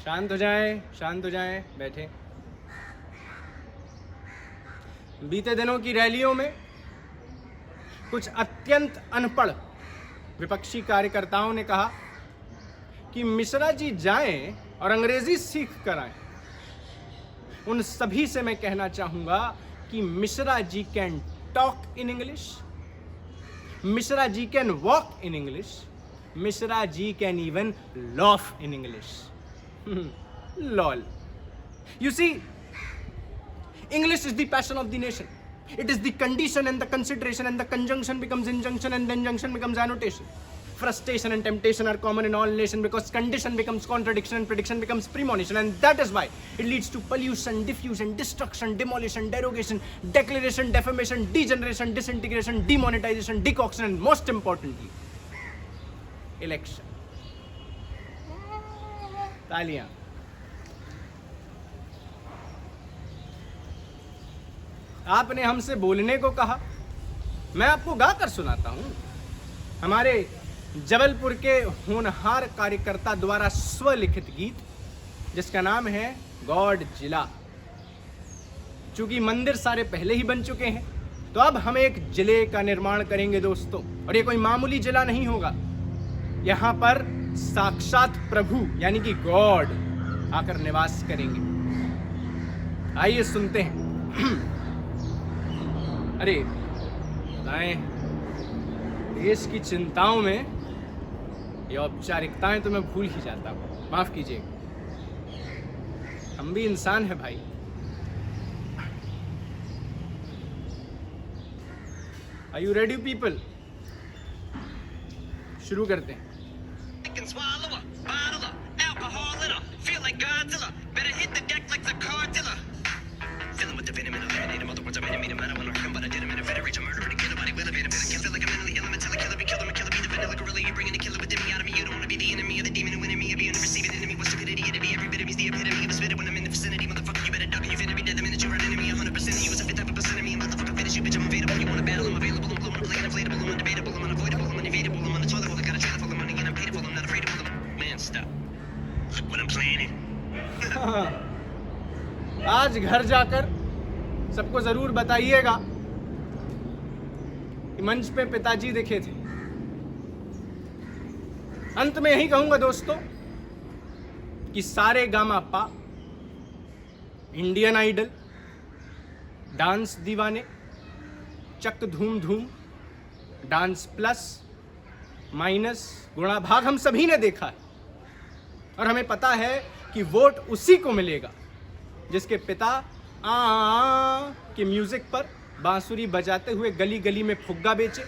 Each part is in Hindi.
शांत हो जाएं, बैठे। बीते दिनों की रैलियों में कुछ अत्यंत अनपढ़ विपक्षी कार्यकर्ताओं ने कहा कि मिश्रा जी जाएं और अंग्रेजी सीख कर आएं। उन सभी से मैं कहना चाहूंगा कि Mishra ji can talk in English, Mishra ji can walk in English, Mishra ji can even laugh in English. Lol. You see, English is the passion of the nation. It is the condition and the consideration, and the conjunction becomes injunction, and then junction becomes annotation. Frustration and temptation are common in all nations because condition becomes contradiction and prediction becomes premonition, and that is why it leads to pollution, diffusion, destruction, demolition, derogation, declaration, defamation, degeneration, disintegration, demonetization, decoction, and most importantly, election. तालियां। आपने हमसे बोलने को कहा, मैं आपको गाकर सुनाता हूं। हमारे जबलपुर के होनहार कार्यकर्ता द्वारा स्वलिखित गीत जिसका नाम है गॉड जिला। चूंकि मंदिर सारे पहले ही बन चुके हैं तो अब हम एक जिले का निर्माण करेंगे दोस्तों, और ये कोई मामूली जिला नहीं होगा। यहां पर साक्षात प्रभु यानी कि गॉड आकर निवास करेंगे। आइए सुनते हैं। अरे बताएं, देश की चिंताओं में ये औपचारिकताएं तो मैं भूल ही जाता हूं, माफ कीजिएगा। हम भी इंसान हैं भाई। Are you ready people? शुरू करते हैं। आज घर जाकर सबको जरूर बताइएगा कि मंच पे पिताजी दिखे थे। अंत में यही कहूंगा दोस्तों कि सारे गामा पा, इंडियन आइडल, डांस दीवाने, चक धूम धूम, डांस प्लस, माइनस, गुणा भाग हम सभी ने देखा है। और हमें पता है कि वोट उसी को मिलेगा जिसके पिता आ के म्यूजिक पर बांसुरी बजाते हुए गली गली में फुग्गा बेचे,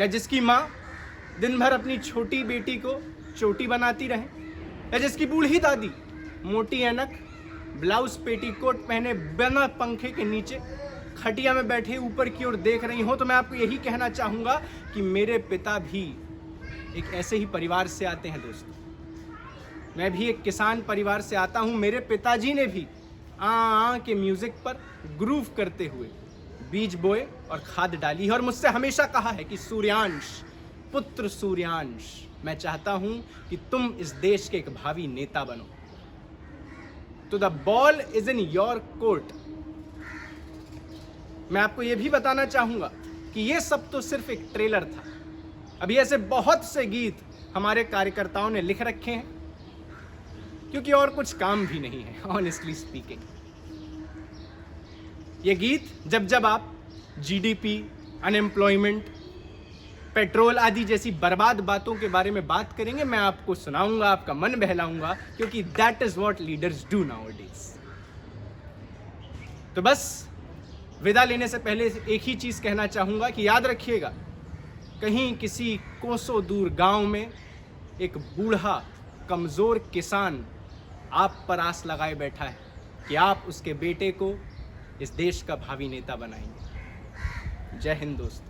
या जिसकी माँ दिन भर अपनी छोटी बेटी को चोटी बनाती रहे, या जिसकी बूढ़ी दादी मोटी ऐनक, ब्लाउज पेटीकोट पहने बिना पंखे के नीचे खटिया में बैठे ऊपर की ओर देख रही हो। तो मैं आपको यही कहना चाहूंगा कि मेरे पिता भी एक ऐसे ही परिवार से आते हैं दोस्तों। मैं भी एक किसान परिवार से आता हूं। मेरे पिताजी ने भी आ के म्यूजिक पर ग्रूव करते हुए बीज बोए और खाद डाली है, और मुझसे हमेशा कहा है कि सूर्यांश, पुत्र सूर्यांश, मैं चाहता हूं कि तुम इस देश के एक भावी नेता बनो। तो the ball is in your court. मैं आपको यह भी बताना चाहूंगा कि यह सब तो सिर्फ एक ट्रेलर था। अभी ऐसे बहुत से गीत हमारे कार्यकर्ताओं ने लिख रखे हैं, क्योंकि और कुछ काम भी नहीं है ऑनेस्टली स्पीकिंग। ये गीत जब जब आप जीडीपी, अनएम्प्लॉयमेंट, पेट्रोल आदि जैसी बर्बाद बातों के बारे में बात करेंगे, मैं आपको सुनाऊंगा, आपका मन बहलाऊंगा, क्योंकि that is what leaders do nowadays. तो बस विदा लेने से पहले एक ही चीज कहना चाहूंगा कि याद रखिएगा, कहीं किसी कोसों दूर गांव में एक बूढ़ा कमजोर किसान आप पर आस लगाए बैठा है कि आप उसके बेटे को इस देश का भावी नेता बनाएंगे। जय हिंद दोस्तों।